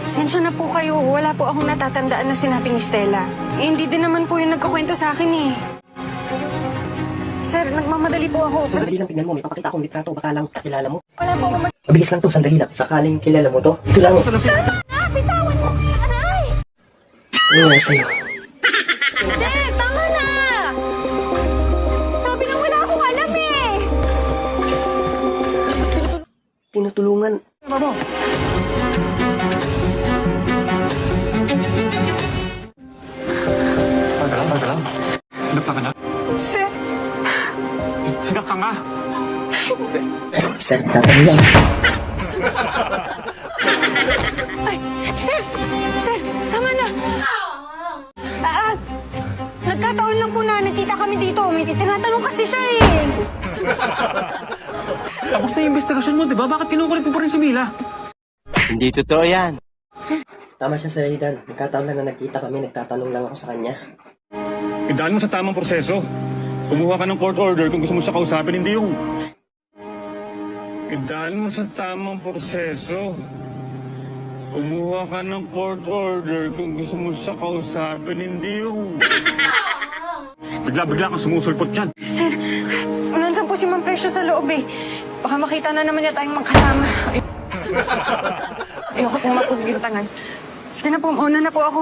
Pasensya na po kayo. Wala po akong natatandaan na sinabi ni Stella. Eh, hindi din naman po yung nagkukwento sa akin eh. Sir, nagmamadali po ako. Sandali lang, tignan mo. May papakita akong litrato. Baka lang kakilala mo. Wala po akong Mabilis lang to, sandali lang. Sakaling kilala mo to. Ito lang. bitawan mo! Aray! Ano nga sa'yo? Sir, tama na! Sabi na wala akong alam eh! Tinutulungan. Mamo! Magalang. Ano pa ka na? Sir, Sigak ka nga! Sir, tatanong lang. Sir, tama na! Nagkataon lang po na nagkita kami dito. May tinatanong kasi siya eh. Tapos na yung investigasyon mo, di ba? Bakit kinukulit mo pa rin si Mila? Hindi totoo yan. Tama siya sa Aidan. Nagkataon lang na nagkita kami. Nagtatanong lang ako sa kanya. Idaan mo sa tamang proseso. Kumuha ka ng court order kung gusto mo siya kausapin, hindi yung... Idaan mo sa tamang proseso. Kumuha ka ng court order kung gusto mo siya kausapin, hindi yung... Bigla kang sumusulpot yan. Sir, nandyan po si Ma'am Presyo sa loob eh. Baka makita na naman niya tayong magkasama. Ayoko pong mapugintangan. Sige na po, mauna na po ako.